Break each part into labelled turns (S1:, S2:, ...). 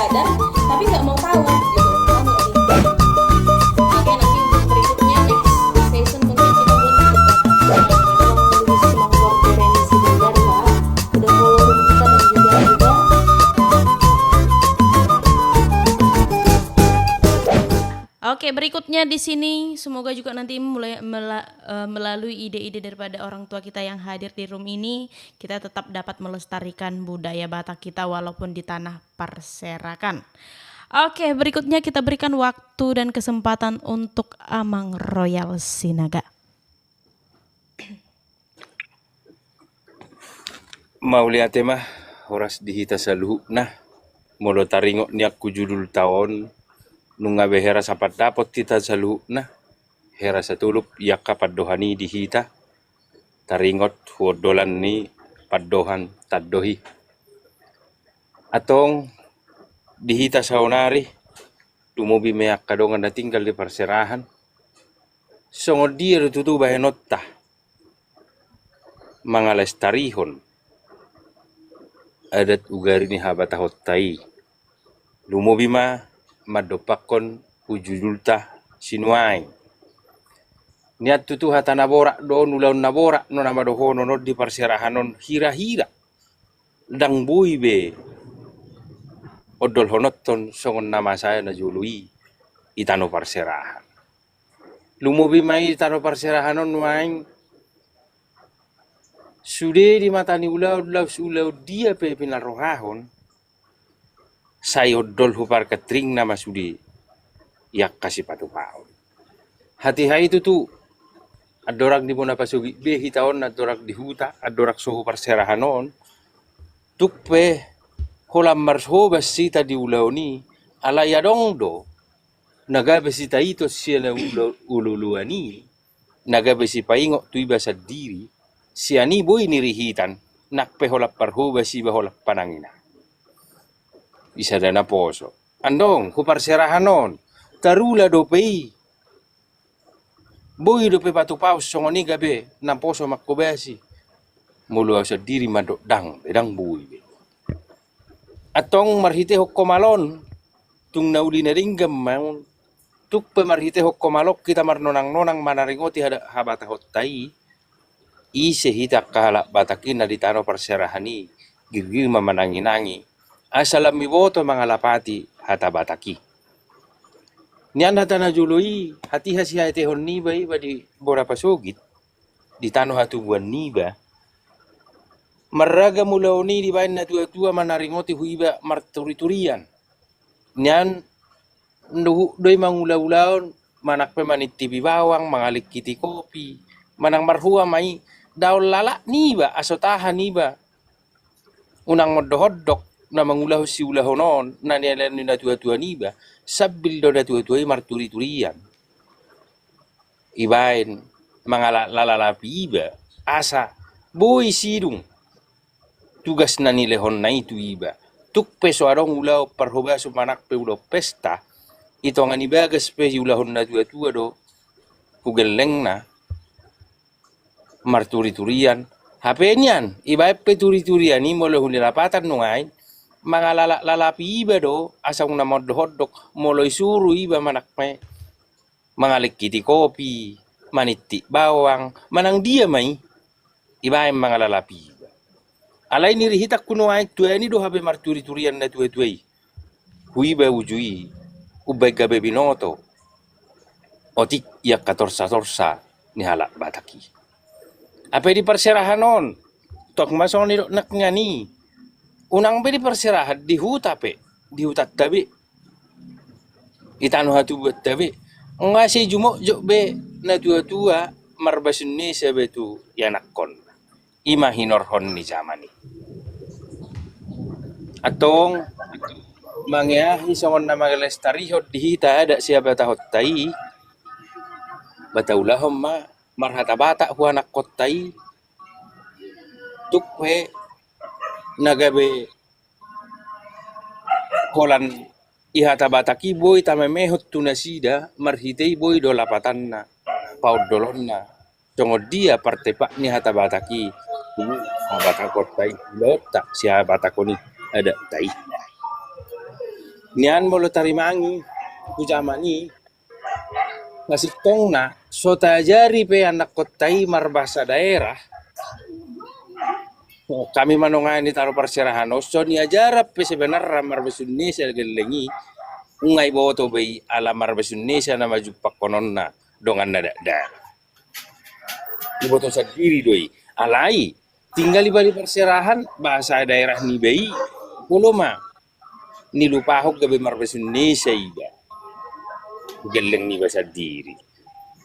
S1: sadar tapi nggak mau tahu gitu. Paham nggak sih? Oke, nanti untuk berikutnya next session mungkin kita buat debat menulis kemampuan koherensi belajar ya. Udah mulai rujukan dan juga Oke, berikutnya di sini semoga juga nanti melalui ide-ide daripada orang tua kita yang hadir di room ini, kita tetap dapat melestarikan budaya Batak kita walaupun di tanah Perserakan. Oke, berikutnya kita berikan waktu dan kesempatan untuk Amang Royal Sinaga.
S2: Mau lihat mah horas dihita saluhu nah molo taringo ni aku judul tahun nunga behera sapat dapot kita saluhu nah hera satulup yakka paddohani dihita taringot huodolan ni paddohan taddohi atong dihita saunari tumubi meyak kadongan na tinggal di Perserahan songo dia tutu bahenotta mangalestarihon adat ugari ni habata hottai lumobima madopakon ujudulta sinuai niat tutu hata nabora do nulaun nabora no nama dohono no di Perserahanon hira-hira dang bui be odol honotton songon nama saya na jului itano Perserahan lumobima itano Perserahanon main sudah di mata ni ulau dia pe pinarohahon saya odol hupar ketring nama sudi yak kasih patu paon hati hai itu tuh adorak di bona pasugi behi tahun adorak di huta adorak sohu Perserahanon tuk pe holam marsho basita di ulau ni ala yadong do naga besita itu siala ululuani naga besi paingok tu ibasa diri siani boy nirihitan nak peholap parho basi baholap panangina isa dana poso andong ku Perserahanon tarula do pei boy do pe patu paus songoni gabe na poso makobasi mulu sa diri madok dang bedang boy be atong marhite hokkomalon tung nauli na ringgam maun tuk pe marhite hokkomalok kita marnonang-nonang manaringoti habata hottai ise hita kahala batakin na ditano Perserahani girgir mamananginangi asalam miboto mga lapati hata bataki nian hata na jului hati hasi hati hon niba iba di bora pasugit di tano hatubuan niba maraga mulaw ni di bain na tua-tua manaringoti huiba marturiturian nian doy mangulaw-ulaw manak pe manitibi bawang mangalik kiti kopi manang marhua mai daul lala niba asotahan niba unang modohodok na mangulah si ulahonon na nialan ni tua-tua niba sabil do tua-tua marturi-turian ibain mga lalalapi iba asa boy sidung tugas na nilehon na itu iba tuk peso arong ulaw parhoba sumanak pe ulaw pesta ito nga nibagas pe ulahon na tua-tua do hugeleng na marturi-turian HP niyan iba pe turi-turian ni molo hunilapatan nungain mga lalapi iba do asang na modhodok molo isuru iba manak me mga likiti kopi manitti bawang manang dia mai iba yung mga lalapi iba alay nirihitak kuno ay tuwa ni do habe marturi-turian na tuwa-tuway huiba ujui ubay gabe binoto otik yak katorsa-torsa ni halak bataki apa di Perserahanon tok masong ni nak ngani unang be di Perserahan di huta pe di hutat tabi itanu hatu buat tabi ngasih jumok jok be na tua-tua marbasun ni sabetu yanakon imahinor hon ni zamani atong mangyahi songon na magalestarihot dihita ada siapa tahot tai bataulahom ma marhata bata huanak kotai tukwe nagabe kolan ihata bataki boy tamemehot tunasida marhitei boy do lapatan na paud dolon na tongo dia partepak ni hata bataki ini habata kotai lota si habata koni ada tai Nian molo tarimangi ujamani ngasih tongna so tajari pe anak kotai marbahasa daerah. Oh, kami manongani taro perserahan so ni ajarap pe sebenarnya marbahasa Indonesia gelengi ungai bawa to bei ala marbahasa Indonesia nama jupak kononna dongan nada da. Iboto sendiri doi alai tinggal di balik perserahan bahasa daerah ni bei kuloma ni lupa hok gabe marbahasa Indonesia iba geleng ni bahasa diri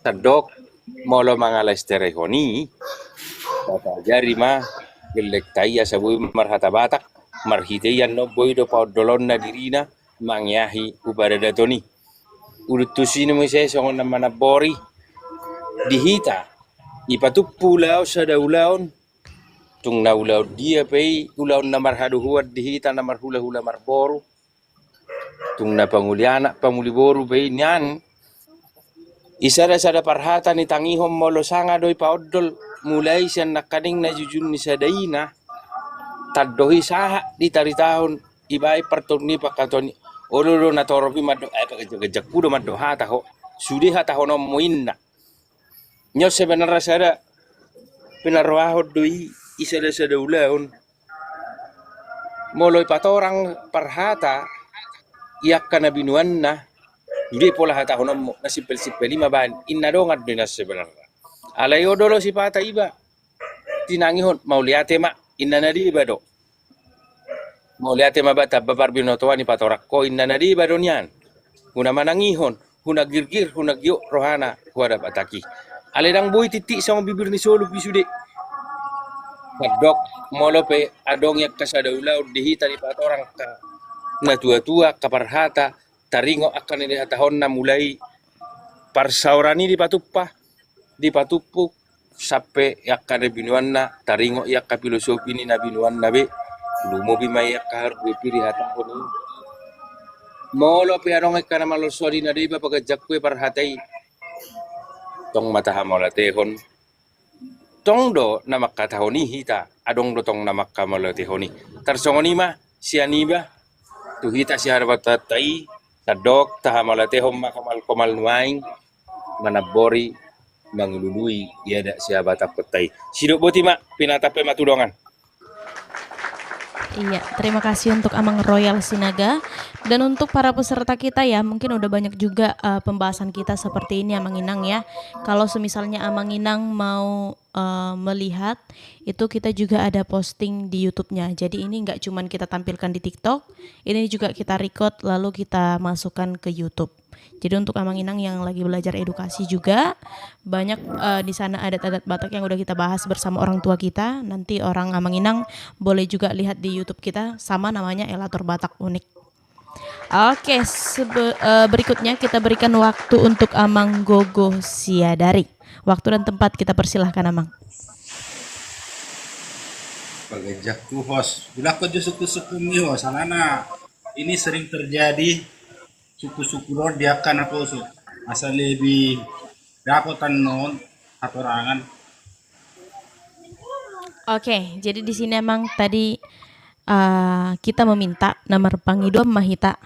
S2: tadok molo mangala sterehoni kata jari mah gelek taya sabu marhata batak marhiteyan no boy do paudolon na dirina mangyahi ubada datoni urutusini mo siya songon na manabori dihita ipatuppu lao sa daulaon tung naulaw dia pay ulaw na marhaduhuad dihita na marhula-hula marboru tung na panguliana panguliboru pay nyan isa na sada parhata ni tangihom molo sanga doy paodol mulai siya nakaning na jujun ni sadaina taddohi saha di tari tahun ibai pertuni pakatoni ololo na toropi maddo pagajak kudo maddo hata ho sudi hata hono moinna nyo sebenarnya sada pinarwahod doi isa na sada ulaon moloy patorang parhata iyak ka na binuan na hindi pola hata hono mo na sipel-sipel lima ban inna dongat din na sebenarnya alayo dolo si pata iba tinangihon mauliate ma inna na di iba do mauliate ma bata babar binotoa ni patorak ko inna na di iba do niyan huna manangihon huna girgir huna gyo rohana huada bataki aledang boy titik sama bibir ni solo pisude kadok molo pe adong yak kasada ulaw dihita ni patorang ka na tua-tua kaparhata taringo akan ini tahun na mulai parsaurani di patupuk sampai yakkan binuan na taringo yak ka filosofi ni na binuan na be lumo bimay yak ka harus pilih hatahon ni molo pe anong ka na malosori na di ba pagajak ko parhatai tong matahamolatehon tong do na makatahoni hita adong do tong na makamolatehoni tarsongoni mah sianiba tuhita si harbatatai tadok tahamolatehon makamal komal nuaing manabori mangulului iada siapa tapetai sidok boti mak pinatape matudongan.
S1: Iya, terima kasih untuk Amang Royal Sinaga dan untuk para peserta kita ya, mungkin udah banyak juga pembahasan kita seperti ini Amang Inang ya. Kalau semisalnya Amang Inang mau melihat itu kita juga ada posting di YouTube-nya. Jadi ini nggak cuman kita tampilkan di TikTok, ini juga kita record lalu kita masukkan ke YouTube. Jadi untuk Amang Inang yang lagi belajar edukasi juga banyak di sana adat-adat Batak yang udah kita bahas bersama orang tua kita. Nanti orang Amang Inang boleh juga lihat di YouTube kita sama namanya Elator Batak Unik. Oke, berikutnya kita berikan waktu untuk Amang Gogo Siadari. Waktu dan tempat kita persilahkan Amang.
S3: Pagajakku host, bila ko suku-suku mi host, alana ini sering terjadi suku-suku lor diakan apa usut asal lebih dapotan non atorangan.
S1: Oke, jadi di sini emang tadi kita meminta nomor pangidom mahita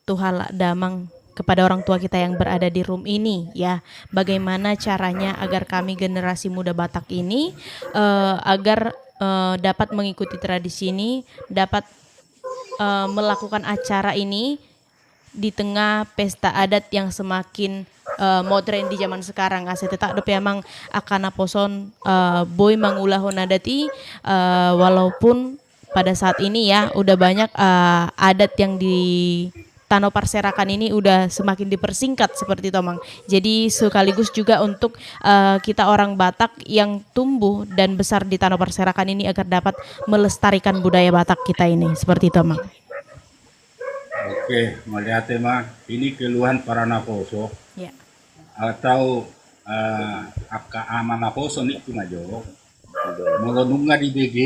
S1: tuhala damang kepada orang tua kita yang berada di room ini ya, bagaimana caranya agar kami generasi muda Batak ini agar dapat mengikuti tradisi ini, dapat melakukan acara ini di tengah pesta adat yang semakin modern di zaman sekarang. Tetap dop emang akan poson boy mangulahon adati walaupun pada saat ini ya udah banyak adat yang di Tano Parserakan ini udah semakin dipersingkat seperti itu Mang. Jadi sekaligus juga untuk kita orang Batak yang tumbuh dan besar di Tano Parserakan ini agar dapat melestarikan budaya Batak kita ini seperti itu Mang.
S3: Oke, melihat mah ini keluhan para naposo
S1: Ya.
S3: atau aka ama naposo nih kumajo. Molonunga di BG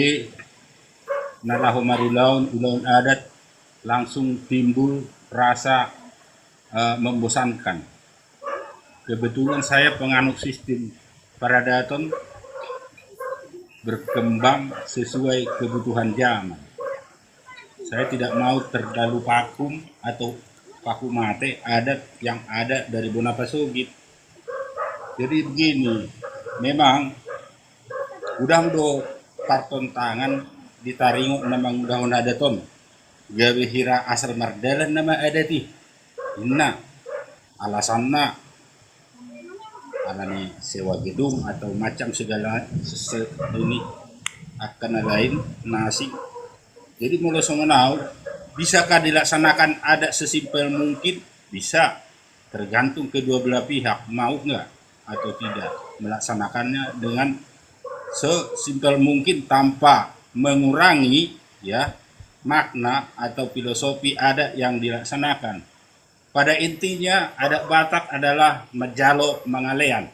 S3: naraho marulaun ulaun adat langsung timbul rasa membosankan. Kebetulan saya penganut sistem paradaton berkembang sesuai kebutuhan zaman. Saya tidak mau terlalu vakum atau paku mate adat yang ada dari Bonapasugit. Jadi begini, memang udah do pertentangan ditaringo namang udah ada ton. Gawe hira asal mardalan nama ada ti. Inna alasanna alani sewa gedung atau macam segala ini akan lain nasi. Jadi mulai songonau bisakah dilaksanakan ada sesimpel mungkin? Bisa, tergantung kedua belah pihak mau nggak atau tidak melaksanakannya dengan sesimpel mungkin tanpa mengurangi ya makna atau filosofi adat yang dilaksanakan. Pada intinya adat Batak adalah majalo mangalean.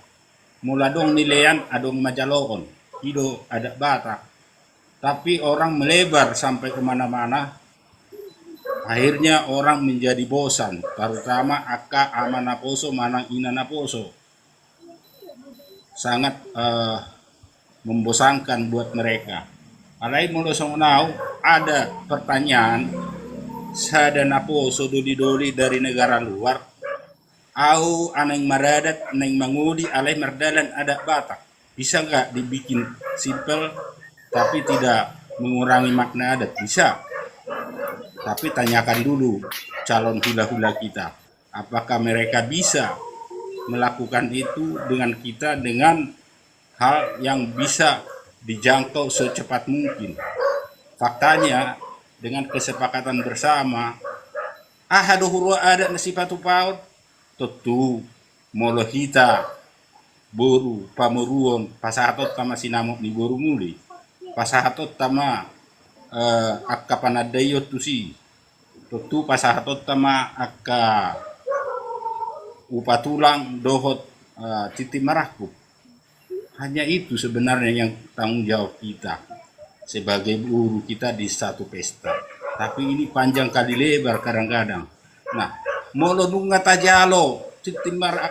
S3: Mula dong nilean adong majaloon. Hido adat Batak. Tapi orang melebar sampai kemana-mana. Akhirnya orang menjadi bosan. Terutama aka amanaposo manang inanaposo. Sangat membosankan buat mereka. Alai mula songonau ada pertanyaan. Sada naposo doli-doli dari negara luar. Au aneng maradat, aneng mangudi, alai mardalan adat Batak. Bisa nggak dibikin simple tapi tidak mengurangi makna adat? Bisa. Tapi tanyakan dulu calon hula-hula kita. Apakah mereka bisa melakukan itu dengan kita dengan hal yang bisa dijangkau secepat mungkin. Faktanya dengan kesepakatan bersama ahadu hurwa adat nasibatu paut tentu molohita boru pamuruon pasahatot tama sinamok ni boru muli pasahatot tama akka panadayot tusi tentu pasahatot tama akka upatulang dohot titi marakup. Hanya itu sebenarnya yang tanggung jawab kita sebagai buruh kita di satu pesta. Tapi ini panjang kali lebar kadang-kadang. Nah, molo nunga tajalo, titimar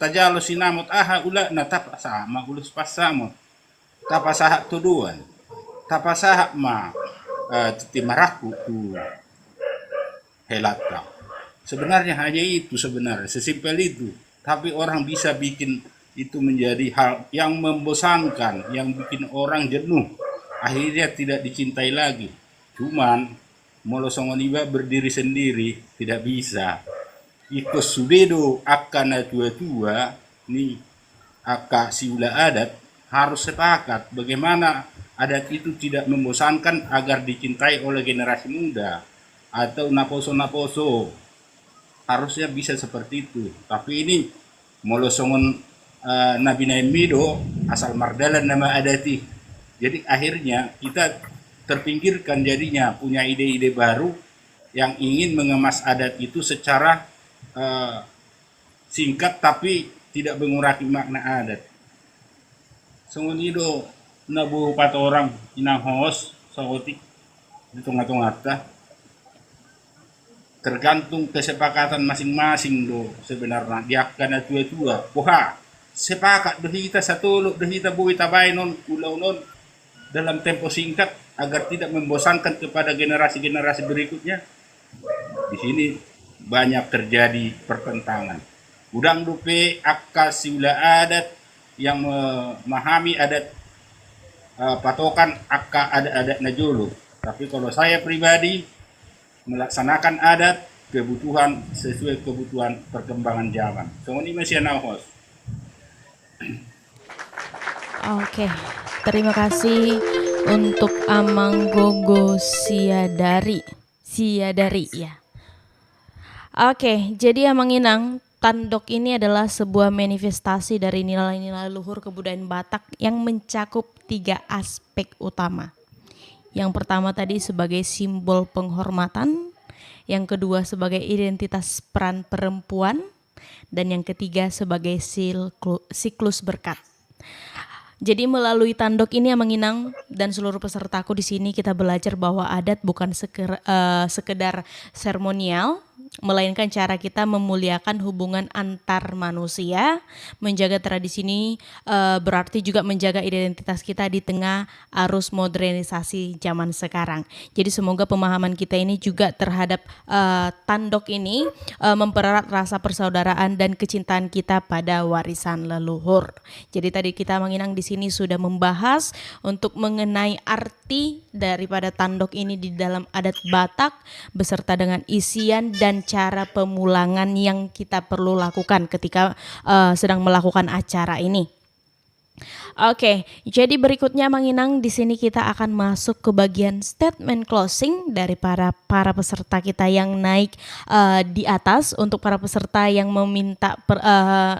S3: tajalo sinamot ula na tapasama ulus pasamot. Tapasaha tuduan. Tapasaha ma titimaraku tu helata. Sebenarnya hanya itu sebenarnya, sesimpel itu. Tapi orang bisa bikin itu menjadi hal yang membosankan, yang bikin orang jenuh. Akhirnya tidak dicintai lagi. Cuman molo songoniba berdiri sendiri tidak bisa. Iko sudedo akan tua-tua nih aka siula adat harus sepakat bagaimana adat itu tidak membosankan agar dicintai oleh generasi muda atau naposo-naposo. Harusnya bisa seperti itu. Tapi ini molo songon Nabi Naimido asal mardalan nama adati. Jadi akhirnya kita terpinggirkan jadinya punya ide-ide baru yang ingin mengemas adat itu secara singkat tapi tidak mengurangi makna adat. Sungunido nabu pat orang inang hos sawotik di tengah-tengah tergantung kesepakatan masing-masing do sebenarnya dia akan tua-tua. Wah, sepakat kita satu kita buat tabai non ulau non dalam tempo singkat agar tidak membosankan kepada generasi-generasi berikutnya. Di sini banyak terjadi pertentangan. Udang dupe akka siula adat yang memahami adat patokan akka adat-adat najulu. Tapi kalau saya pribadi melaksanakan adat kebutuhan sesuai kebutuhan perkembangan zaman. So ini masih host.
S1: Oke, terima kasih untuk Amang Gogo Siadari ya. Oke, jadi Amang Inang, Tandok ini adalah sebuah manifestasi dari nilai-nilai luhur kebudayaan Batak yang mencakup 3 aspek utama. Yang pertama tadi sebagai simbol penghormatan, yang kedua sebagai identitas peran perempuan, dan yang ketiga sebagai siklus berkat. Jadi melalui Tandok ini Amang Inang dan seluruh pesertaku di sini kita belajar bahwa adat bukan sekedar seremonial, melainkan cara kita memuliakan hubungan antar manusia. Menjaga tradisi ini berarti juga menjaga identitas kita di tengah arus modernisasi zaman sekarang. Jadi semoga pemahaman kita ini juga terhadap tandok ini mempererat rasa persaudaraan dan kecintaan kita pada warisan leluhur. Jadi tadi kita menginang di sini sudah membahas untuk mengenai arti daripada tandok ini di dalam adat Batak beserta dengan isian dan cara pemulangan yang kita perlu lakukan ketika sedang melakukan acara ini. Oke, jadi berikutnya Manginang di sini kita akan masuk ke bagian statement closing dari para peserta kita yang naik di atas. Untuk para peserta yang meminta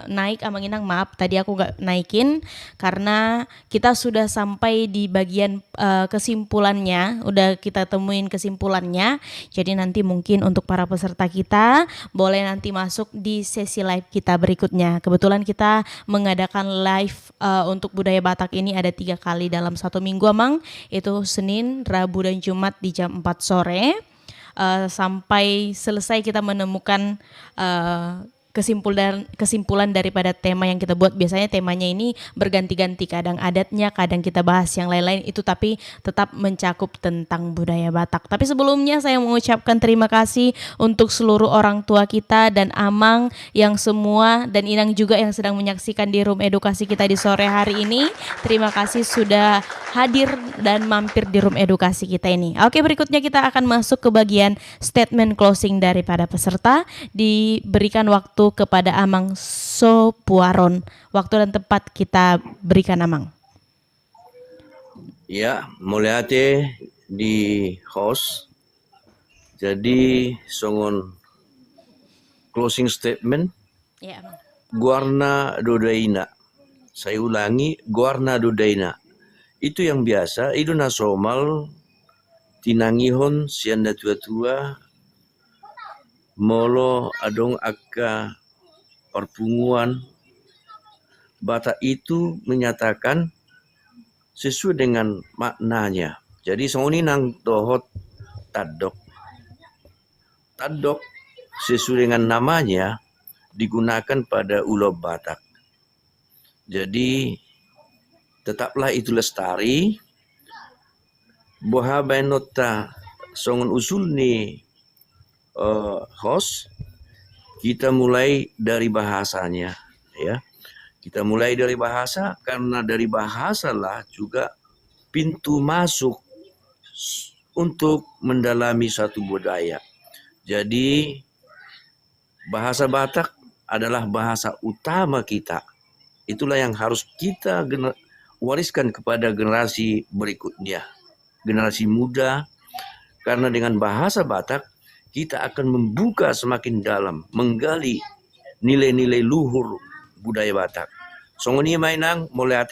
S1: naik, Manginang maaf tadi aku nggak naikin karena kita sudah sampai di bagian kesimpulannya, udah kita temuin kesimpulannya. Jadi nanti mungkin untuk para peserta kita boleh nanti masuk di sesi live kita berikutnya. Kebetulan kita mengadakan live untuk budaya Batak ini ada 3 kali dalam 1 minggu Amang, itu Senin, Rabu dan Jumat di jam 4 sore sampai selesai kita menemukan kesimpulan daripada tema yang kita buat. Biasanya temanya ini berganti-ganti, kadang adatnya, kadang kita bahas yang lain-lain itu, tapi tetap mencakup tentang budaya Batak. Tapi sebelumnya saya mengucapkan terima kasih untuk seluruh orang tua kita dan Amang yang semua, dan Inang juga yang sedang menyaksikan di room edukasi kita di sore hari ini. Terima kasih sudah hadir dan mampir di room edukasi kita ini. Oke, berikutnya kita akan masuk ke bagian statement closing daripada peserta. Diberikan waktu kepada Amang Sopuaron. Waktu dan tempat kita berikan Amang.
S4: Ya, mulai hati di host. Jadi songon closing statement.
S1: Ya, Amang.
S4: Guarna Dodaina. Saya ulangi, Guarna Dodaina. Itu yang biasa, itu nasomal tinangihon sianda tua-tua molo adong akka perpunguan Batak itu menyatakan sesuai dengan maknanya. Jadi songoni nang tohot tadok. Tadok sesuai dengan namanya digunakan pada ulo Batak. Jadi tetaplah itu lestari. Boha benota songon usul ni host, kita mulai dari bahasanya, ya. Kita mulai dari bahasa karena dari bahasa lah juga pintu masuk untuk mendalami satu budaya. Jadi bahasa Batak adalah bahasa utama kita. Itulah yang harus kita wariskan kepada generasi berikutnya, generasi muda, karena dengan bahasa Batak kita akan membuka semakin dalam, menggali nilai-nilai luhur budaya Batak. Songoni mainang mulai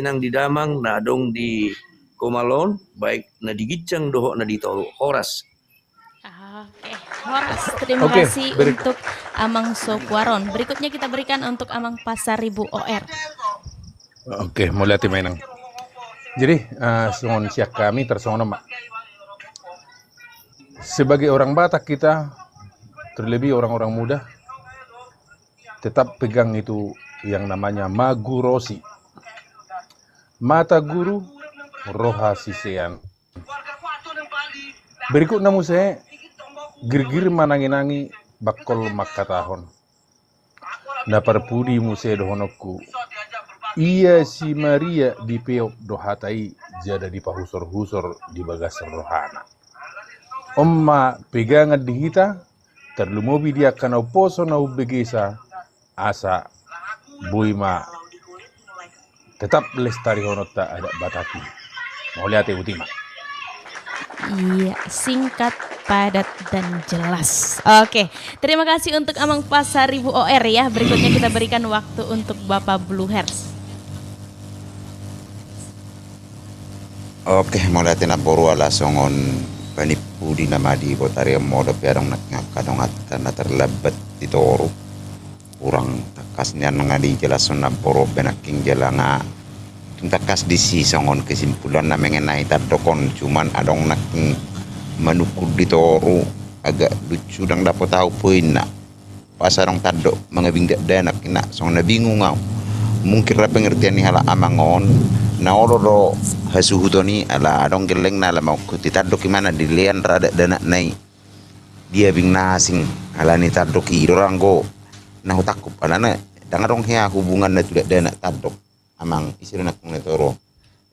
S4: nang di Damang, na dong di Komalon, baik na di Gijang doho na di Horas.
S1: Oke, Horas, terima kasih untuk Amang Sopuaron. Berikutnya kita berikan untuk Amang Pasaribu OR.
S5: Oke, mulai hati mainang. Jadi, songon siak kami tersongon mak. Sebagai orang Batak kita, terlebih orang-orang muda, tetap pegang itu yang namanya magurosi. Mata guru, roha sisean. Berikut namu saya, girgir manangi-nangi bakol makatahon. Naparpudi muse dohonokku. Iya si Maria di peok dohatai jada di pahusor-husor di bagas rohana. Omma pegangan di kita, terlumobi dia kana poso na ubegesa, asa buima tetap lestari honota ada bataki. Mau lihat ya Utima.
S1: Iya, singkat, padat, dan jelas. Oke, terima kasih untuk Amang Pasaribu OR ya. Berikutnya kita berikan waktu untuk Bapak Blue Hairs.
S6: Oke, mau lihat na boru ala songon panipu di nama di botari modo piadong nakadong at na terlebat di toru kurang takasnya nangadi jelason na boro benaking jelanga takas di si songon kesimpulan na mengenai tadokon cuman adong naking menukul di toru agak lucu dang dapat tahu poin nak pasarong tado mga bingga danak ina song na bingung ngau mungkin ra pengertian ni hala amangon na oro hasuhutoni ala adong geleng na ala mau kuti tado kimana dilean rada danak nai dia bing nasing ala ni tado ki iroranggo na hutakup ala na dangarong hea hubungan na tidak danak tado amang isirna kung netoro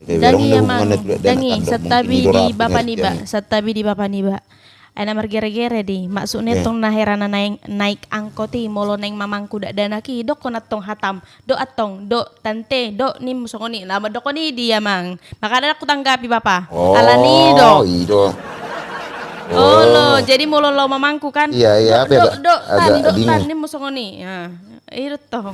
S1: Dangi amang, dangi setabi di bapa niba, setabi di bapa niba. Ana margere-gere di, maksudnya tong naherana naik angkoti molo neng mamangku dak danaki dok konat tong hatam, do atong, do tante, do ni musongoni, lama dok ni dia mang. Makanya aku tanggapi bapa. Alani do.
S6: Ido.
S1: Oh lo, jadi molo lo mamangku kan?
S6: Iya,
S1: Do
S6: agak
S1: tan
S6: bingung.
S1: ni musongoni. Ya, itu toh.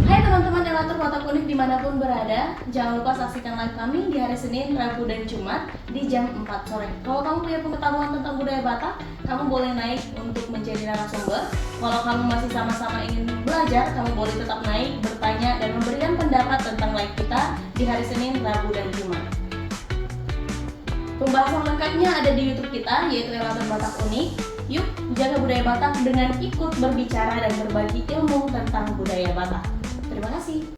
S1: Hai teman-teman relator Watak Unik dimanapun berada, jangan lupa saksikan live kami di hari Senin, Rabu, dan Jumat di jam 4 sore. Kalau kamu punya pengetahuan tentang budaya Batak, kamu boleh naik untuk menjadi narasumber. Kalau kamu masih sama-sama ingin belajar, kamu boleh tetap naik, bertanya, dan memberikan pendapat tentang live kita di hari Senin, Rabu, dan Jumat. Pembahasan lengkapnya ada di YouTube kita, yaitu Relator Batak Unik. Yuk, jaga budaya Batak dengan ikut berbicara dan berbagi ilmu tentang budaya Batak. Terima kasih.